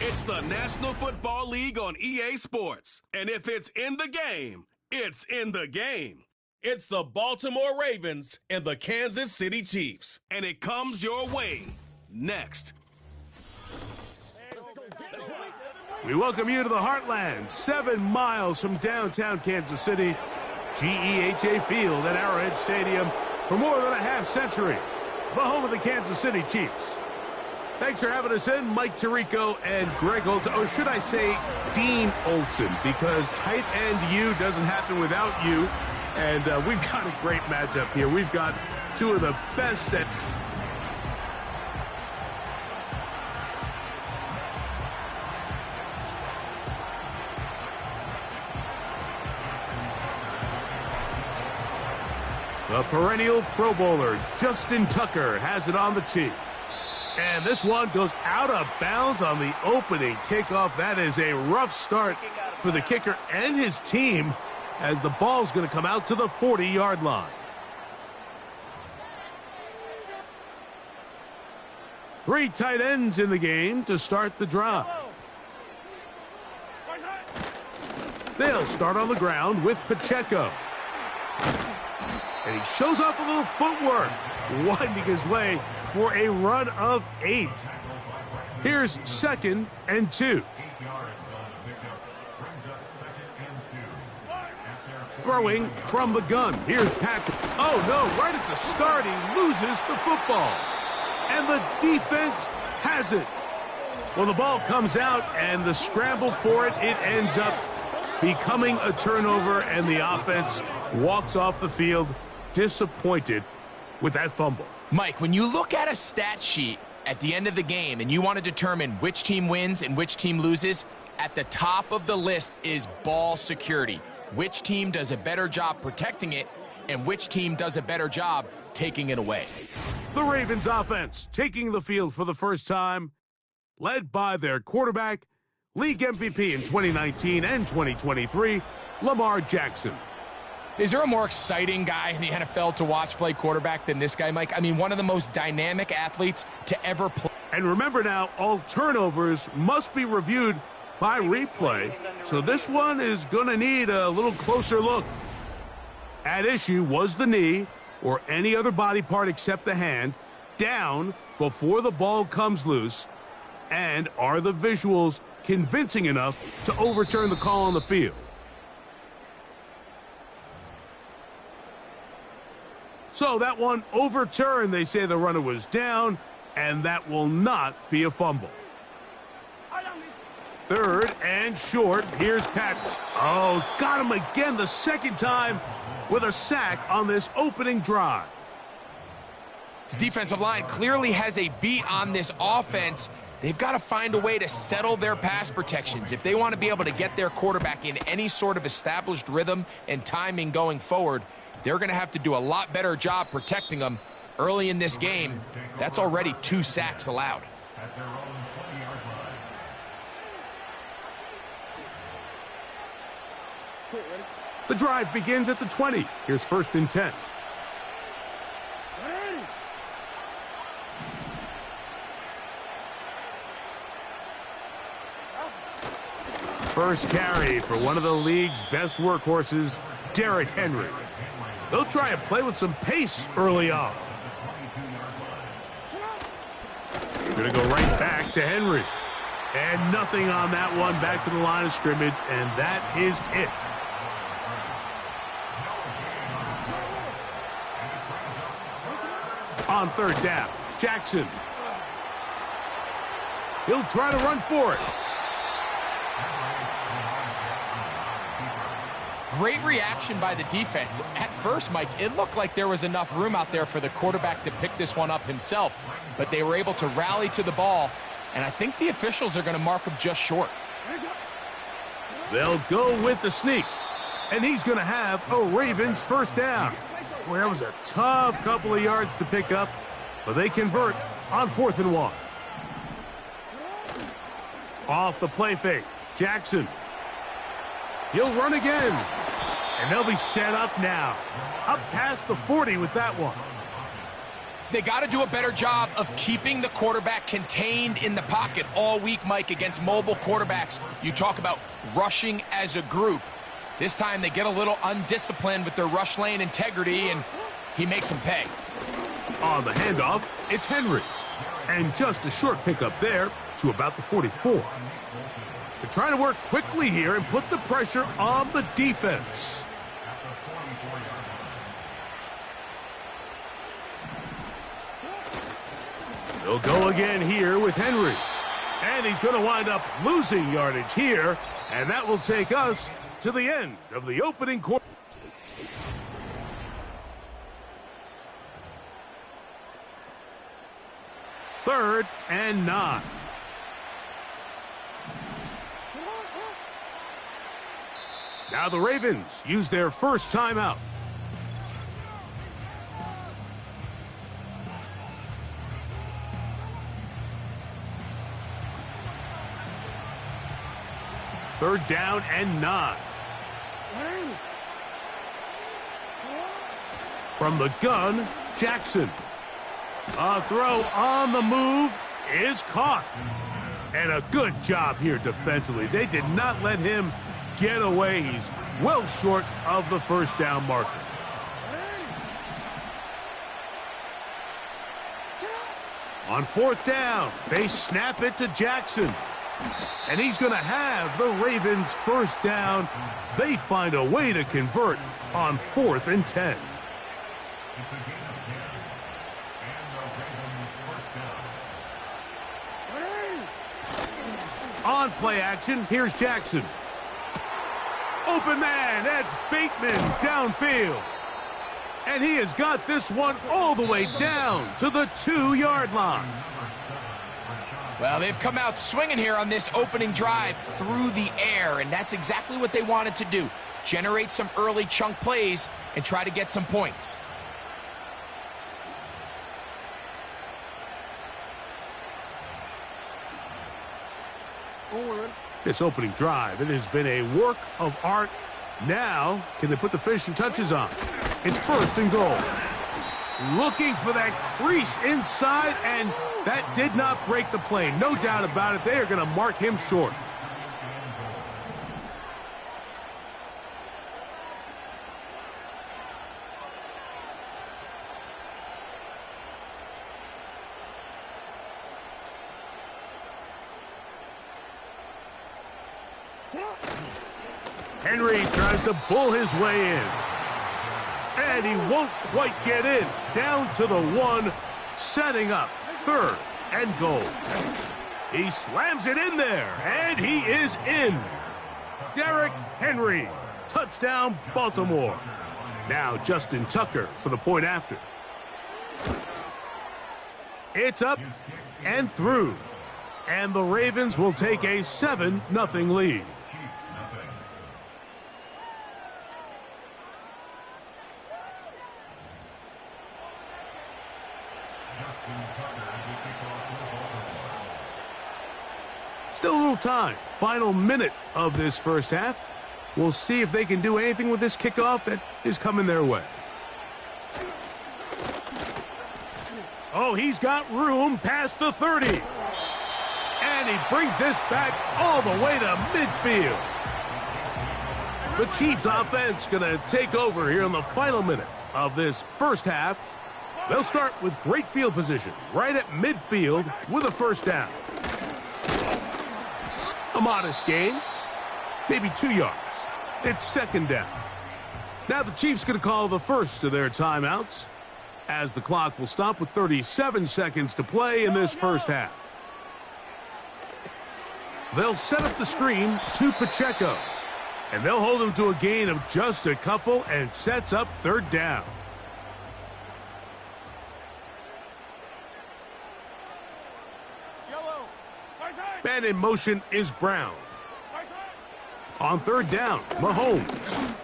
It's the National Football League on EA Sports. And if it's in the game, it's in the game. It's the Baltimore Ravens and the Kansas City Chiefs. And it comes your way next. We welcome you to the Heartland, 7 miles from downtown Kansas City. GEHA Field at Arrowhead Stadium for more than a half-century. The home of the Kansas City Chiefs. Thanks for having us in, Mike Tirico and Greg Olson. Or should I say Dean Olson, because tight end U doesn't happen without you. And we've got a great matchup here. We've got two of the best at... The perennial Pro Bowler, Justin Tucker, has it on the tee. And this one goes out of bounds on the opening kickoff. That is a rough start for the kicker and his team as the ball's going to come out to the 40-yard line. Three tight ends in the game to start the drive. They'll start on the ground with Pacheco. And he shows off a little footwork, winding his way for a run of 8. Here's 2nd and 2. Throwing from the gun. Here's Patrick. Oh, no, right at the start, he loses the football. And the defense has it. Well, the ball comes out, and the scramble for it, it ends up becoming a turnover, and the offense walks off the field disappointed with that fumble. Mike, when you look at a stat sheet at the end of the game and you want to determine which team wins and which team loses, at the top of the list is ball security. Which team does a better job protecting it and which team does a better job taking it away. The Ravens offense taking the field for the first time, led by their quarterback, league MVP in 2019 and 2023, Lamar Jackson. Is there a more exciting guy in the NFL to watch play quarterback than this guy, Mike? I mean, one of the most dynamic athletes to ever play. And remember now, all turnovers must be reviewed by replay, so this one is going to need a little closer look. At issue was the knee, or any other body part except the hand, down before the ball comes loose, and are the visuals convincing enough to overturn the call on the field? So that one overturned. They say the runner was down, and that will not be a fumble. 3rd and short. Here's Patrick. Oh, got him again the second time with a sack on this opening drive. His defensive line clearly has a beat on this offense. They've got to find a way to settle their pass protections. If they want to be able to get their quarterback in any sort of established rhythm and timing going forward, they're going to have to do a lot better job protecting them early in this game. That's already 2 sacks allowed. The drive begins at the 20. Here's 1st and 10. First carry for one of the league's best workhorses, Derrick Henry. They'll try and play with some pace early on. Going to go right back to Henry. And nothing on that one. Back to the line of scrimmage, and that is it. On 3rd down, Jackson. He'll try to run for it. Great reaction by the defense. At first, Mike, it looked like there was enough room out there for the quarterback to pick this one up himself, but they were able to rally to the ball, and I think the officials are going to mark him just short. They'll go with the sneak, and he's going to have a Ravens 1st down. Boy, that was a tough couple of yards to pick up, but they convert on 4th and 1. Off the play fake, Jackson. He'll run again, and they'll be set up now. Up past the 40 with that one. They got to do a better job of keeping the quarterback contained in the pocket all week, Mike, against mobile quarterbacks. You talk about rushing as a group. This time they get a little undisciplined with their rush lane integrity, and he makes them pay. On the handoff, it's Henry. And just a short pickup there to about the 44. They're trying to work quickly here and put the pressure on the defense. They'll go again here with Henry. And he's going to wind up losing yardage here. And that will take us to the end of the opening quarter. Third and 9. Now the Ravens use their first timeout. Third down and 9. From the gun, Jackson. A throw on the move is caught. And a good job here defensively. They did not let him get away. He's well short of the first down marker. On fourth down, they snap it to Jackson. And he's going to have the Ravens first down. They find a way to convert on 4th and 10. On play action, here's Jackson. Open man, that's Bateman downfield. And he has got this one all the way down to the 2-yard line. Well, they've come out swinging here on this opening drive through the air, and that's exactly what they wanted to do. Generate some early chunk plays and try to get some points. This opening drive, it has been a work of art. Now, can they put the finishing touches on? It's first and goal. Looking for that crease inside, and that did not break the play. No doubt about it. They are going to mark him short. Henry tries to bull his way in. And he won't quite get in. Down to the 1, setting up 3rd and goal. He slams it in there, and he is in. Derrick Henry, touchdown Baltimore. Now Justin Tucker for the point after. It's up and through. And the Ravens will take a 7-0 lead. Still a little time. Final minute of this first half. We'll see if they can do anything with this kickoff that is coming their way. Oh, he's got room past the 30. And he brings this back all the way to midfield. The Chiefs offense going to take over here in the final minute of this first half. They'll start with great field position right at midfield with a first down. A modest gain, maybe 2 yards. It's second down. Now the Chiefs going to call the first of their timeouts as the clock will stop with 37 seconds to play in this first half. They'll set up the screen to Pacheco, and they'll hold him to a gain of just a couple and sets up third down. Man in motion is Brown. On third down, Mahomes.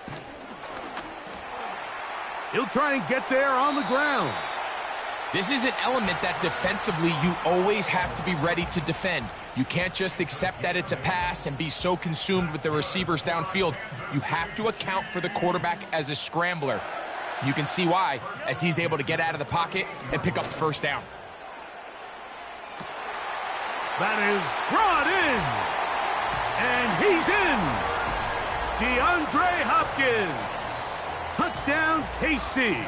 He'll try and get there on the ground. This is an element that defensively you always have to be ready to defend. You can't just accept that it's a pass and be so consumed with the receivers downfield. You have to account for the quarterback as a scrambler. You can see why, as he's able to get out of the pocket and pick up the first down. That is brought in. And he's in. DeAndre Hopkins. Touchdown, KC.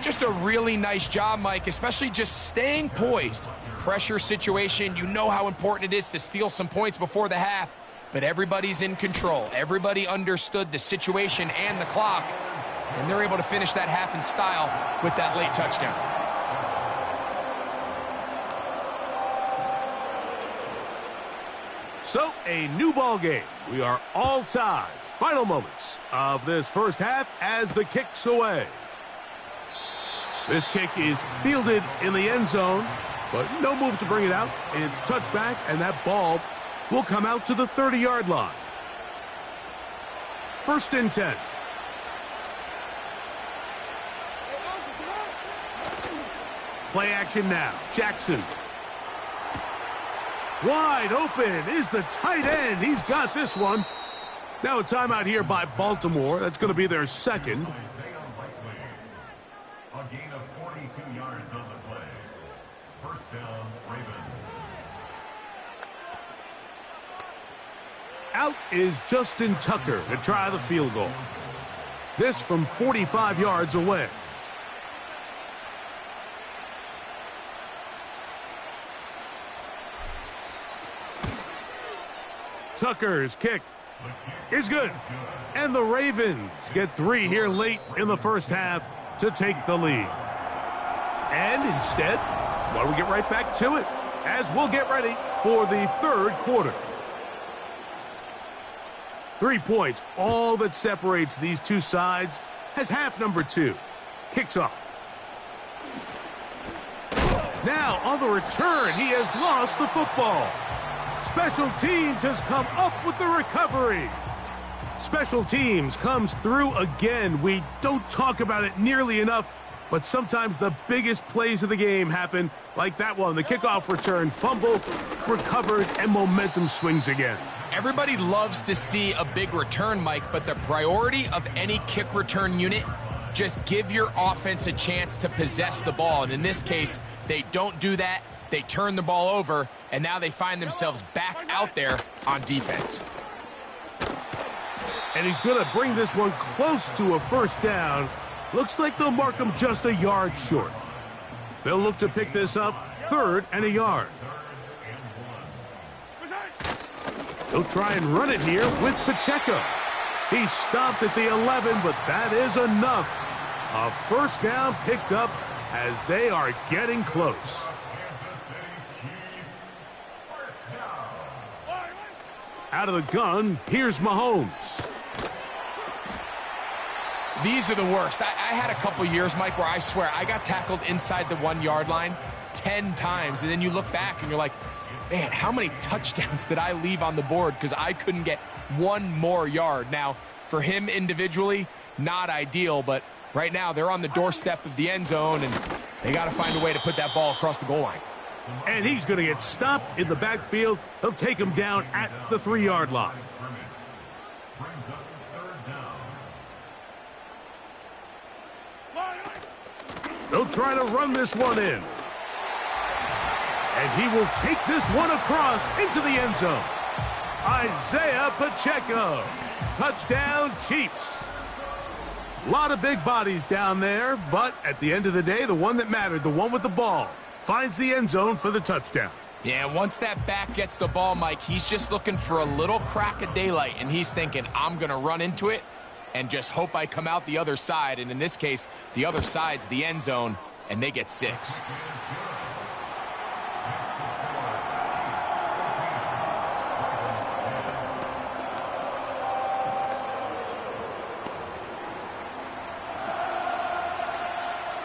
Just a really nice job, Mike, especially just staying poised. Pressure situation, you know how important it is to steal some points before the half, but everybody's in control. Everybody understood the situation and the clock, and they're able to finish that half in style with that late touchdown. So, a new ball game. We are all tied. Final moments of this first half as the kick's away. This kick is fielded in the end zone, but no move to bring it out. It's touchback, and that ball will come out to the 30-yard line. 1st and 10. Play action now. Jackson. Wide open is the tight end. He's got this one. Now a timeout here by Baltimore. That's going to be their second. A gain of 42 yards on the play. First down, Ravens. Out is Justin Tucker to try the field goal. This from 45 yards away. Tucker's kick is good. And the Ravens get 3 here late in the first half to take the lead. And instead, why don't we get right back to it as we'll get ready for the third quarter. 3 points, all that separates these two sides, as half number 2 kicks off. Now on the return, he has lost the football. Special teams has come up with the recovery. Special teams comes through again. We don't talk about it nearly enough, but sometimes the biggest plays of the game happen like that one. The kickoff return, fumble, recovered, and momentum swings again. Everybody loves to see a big return, Mike, but the priority of any kick return unit, just give your offense a chance to possess the ball. And in this case, they don't do that. They turn the ball over, and now they find themselves back out there on defense. And he's going to bring this one close to a first down. Looks like they'll mark him just a yard short. They'll look to pick this up 3rd and a yard. They'll try and run it here with Pacheco. He stopped at the 11, but that is enough. A first down picked up as they are getting close. Out of the gun, here's Mahomes. These are the worst. I had a couple years, Mike, where I swear I got tackled inside the 1-yard line 10 times, and then you look back and you're like, man, how many touchdowns did I leave on the board because I couldn't get one more yard? Now, for him individually, not ideal, but right now they're on the doorstep of the end zone, and they got to find a way to put that ball across the goal line. And he's going to get stopped in the backfield. They'll take him down at the 3-yard line. They'll try to run this one in. And he will take this one across into the end zone. Isaiah Pacheco. Touchdown, Chiefs. A lot of big bodies down there, but at the end of the day, the one that mattered, the one with the ball, finds the end zone for the touchdown. Yeah, once that back gets the ball, Mike, he's just looking for a little crack of daylight, and he's thinking, I'm going to run into it and just hope I come out the other side. And in this case, the other side's the end zone, and they get 6.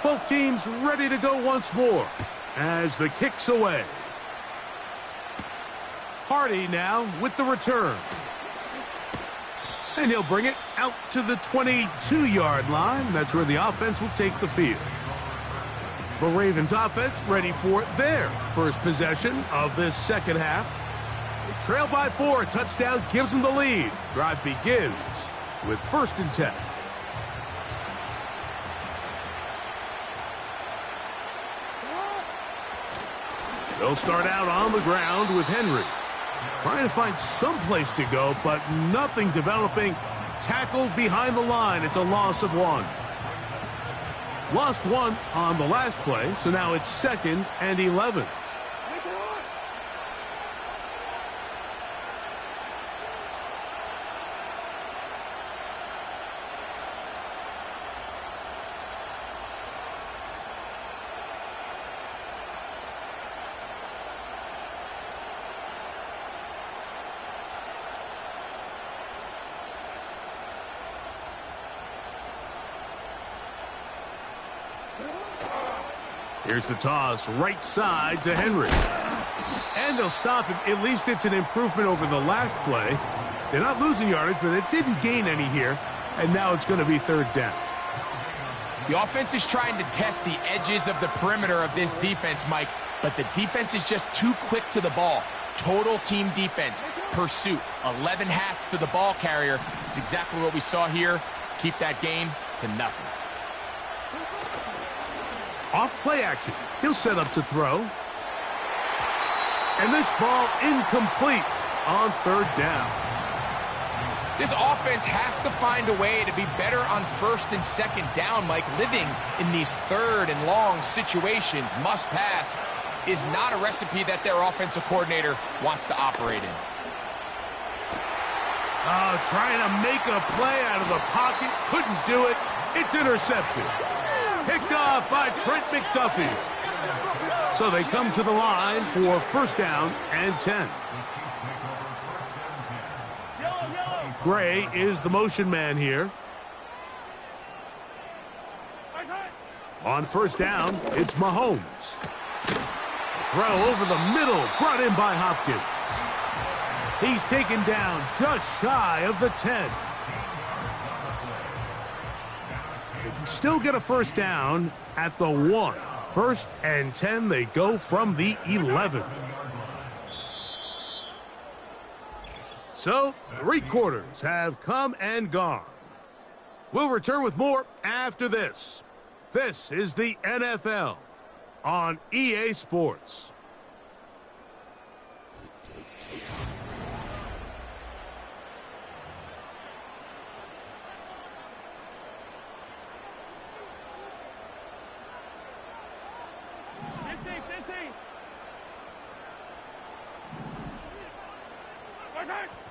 Both teams ready to go once more as the kick's away. Hardy now with the return. And he'll bring it out to the 22-yard line. That's where the offense will take the field. The Ravens offense ready for their first possession of this second half. They trail by 4. A touchdown gives them the lead. Drive begins with 1st and 10. They'll start out on the ground with Henry. Trying to find some place to go, but nothing developing. Tackled behind the line. It's a loss of 1. Lost 1 on the last play, so now it's 2nd and 11. Here's the toss, right side to Henry. And they'll stop it. At least it's an improvement over the last play. They're not losing yardage, but it didn't gain any here. And now it's going to be 3rd down. The offense is trying to test the edges of the perimeter of this defense, Mike, but the defense is just too quick to the ball. Total team defense, pursuit, 11 hats to the ball carrier. It's exactly what we saw here. Keep that game to nothing. Off play action. He'll set up to throw. And this ball incomplete on 3rd down. This offense has to find a way to be better on 1st and 2nd down, Mike. Living in these 3rd and long situations, must pass, is not a recipe that their offensive coordinator wants to operate in. Trying to make a play out of the pocket. Couldn't do it. It's intercepted. Picked off by Trent McDuffie. So they come to the line for 1st down and 10. Gray is the motion man here. On 1st down, it's Mahomes. Throw over the middle, brought in by Hopkins. He's taken down just shy of the 10. They can still get a 1st down at the 1. 1st and 10, they go from the 11. So, 3 quarters have come and gone. We'll return with more after this. This is the NFL on EA Sports.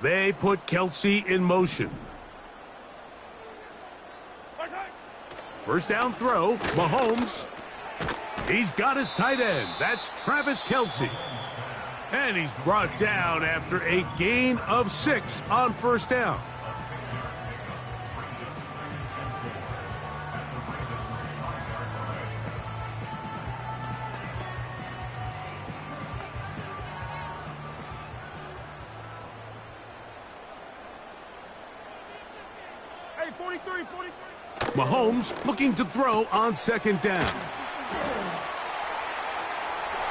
They put Kelsey in motion. 1st down throw, Mahomes. He's got his tight end. That's Travis Kelsey. And he's brought down after a gain of 6 on 1st down. Mahomes looking to throw on 2nd down.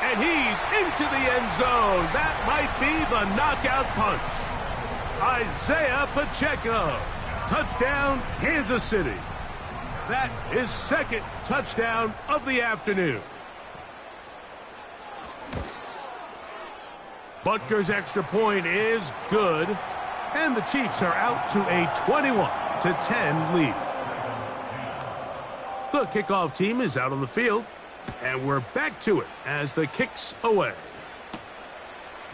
And he's into the end zone. That might be the knockout punch. Isaiah Pacheco. Touchdown, Kansas City. That is 2nd touchdown of the afternoon. Butker's extra point is good. And the Chiefs are out to a 21-10 lead. The kickoff team is out on the field, and we're back to it as the kick's away.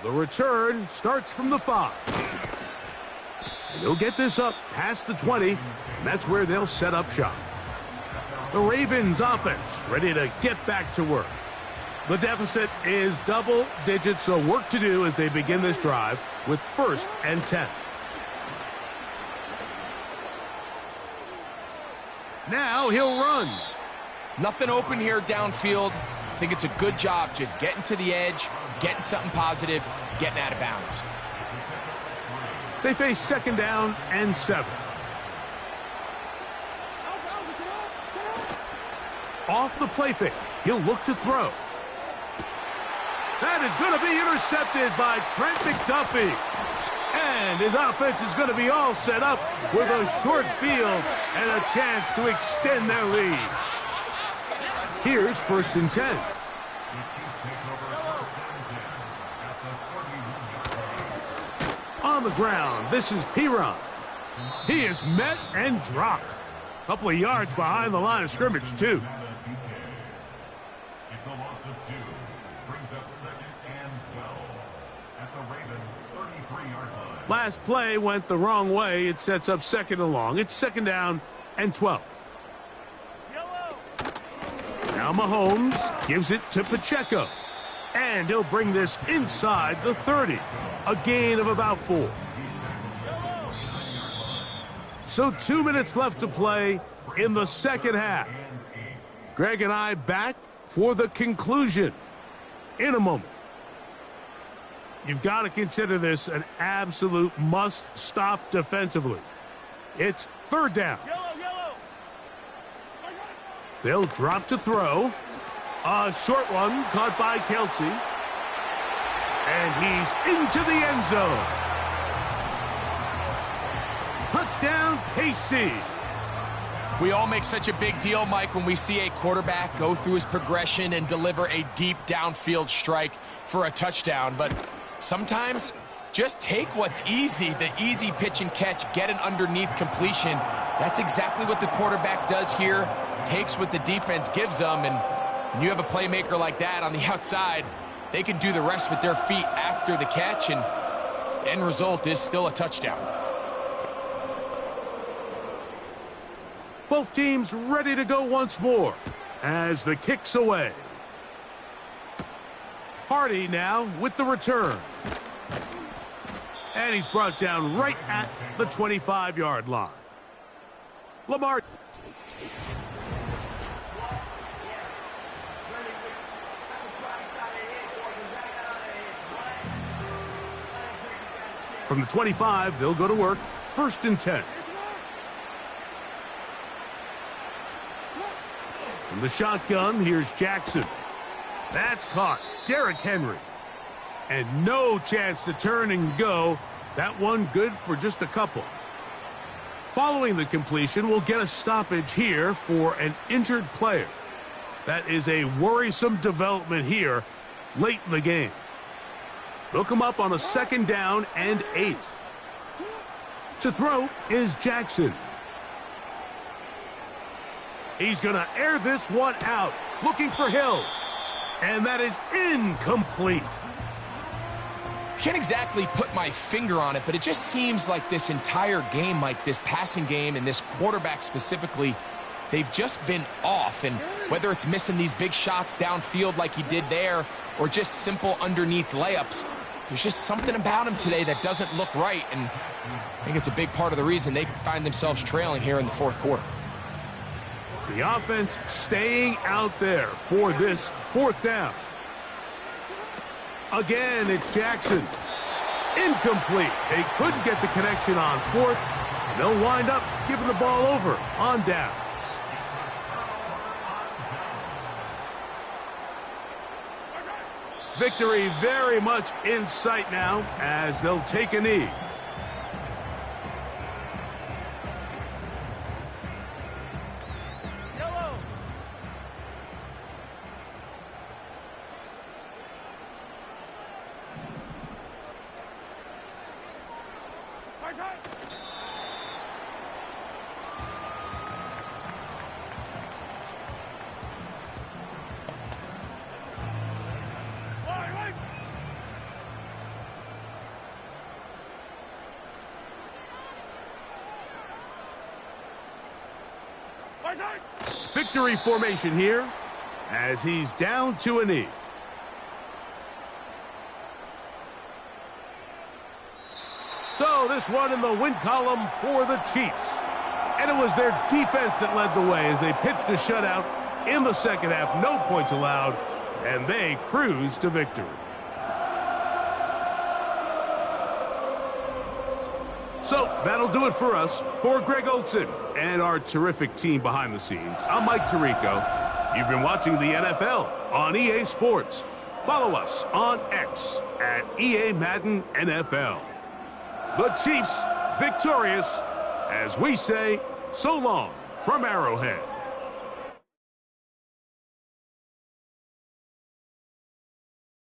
The return starts from the 5. And they'll get this up past the 20, and that's where they'll set up shop. The Ravens offense ready to get back to work. The deficit is double digits, so work to do as they begin this drive with 1st and 10. Now he'll run. Nothing open here downfield. I think it's a good job just getting to the edge, getting something positive, getting out of bounds. They face 2nd down and 7. Off the play fake, he'll look to throw. That is going to be intercepted by Trent McDuffie. And his offense is going to be all set up with a short field and a chance to extend their lead. Here's 1st and 10. On the ground, this is Piron. He is met and dropped. A couple of yards behind the line of scrimmage, too. It's a loss of 2. Brings up 2nd and 12 at the Ravens' 33-yard line. Last play went the wrong way. It sets up 2nd and long. It's 2nd down and 12. Now Mahomes gives it to Pacheco. And he'll bring this inside the 30. A gain of about 4. So 2 minutes left to play in the second half. Greg and I back for the conclusion in a moment. You've got to consider this an absolute must-stop defensively. It's 3rd down. They'll drop to throw. A short one caught by Kelsey. And he's into the end zone. Touchdown, KC. We all make such a big deal, Mike, when we see a quarterback go through his progression and deliver a deep downfield strike for a touchdown. But sometimes, just take what's easy, the easy pitch and catch, get an underneath completion. That's exactly what the quarterback does here. Takes what the defense gives them, and when you have a playmaker like that on the outside, they can do the rest with their feet after the catch, and the end result is still a touchdown. Both teams ready to go once more as the kick's away. Hardy now with the return. And he's brought down right at the 25-yard line. Lamar. From the 25, they'll go to work. 1st and 10. From the shotgun, here's Jackson. That's caught. Derrick Henry. And no chance to turn and go. That one good for just a couple. Following the completion, we'll get a stoppage here for an injured player. That is a worrisome development here late in the game. They'll come up on a 2nd down and 8. To throw is Jackson. He's going to air this one out, looking for Hill. And that is incomplete. Can't exactly put my finger on it, but it just seems like this entire game, like this passing game and this quarterback specifically, they've just been off. And whether it's missing these big shots downfield like he did there or just simple underneath layups, there's just something about him today that doesn't look right. And I think it's a big part of the reason they find themselves trailing here in the 4th quarter. The offense staying out there for this 4th down. Again, it's Jackson. Incomplete. They couldn't get the connection on 4th. And they'll wind up giving the ball over on downs. Victory very much in sight now as they'll take a knee. Victory formation here as he's down to a knee. So this one in the win column for the Chiefs. And it was their defense that led the way as they pitched a shutout in the 2nd half. No points allowed, and they cruised to victory. So that'll do it for us. For Greg Olson and our terrific team behind the scenes, I'm Mike Tirico. You've been watching the NFL on EA Sports. Follow us on X at EA Madden NFL. The Chiefs victorious as we say so long from Arrowhead.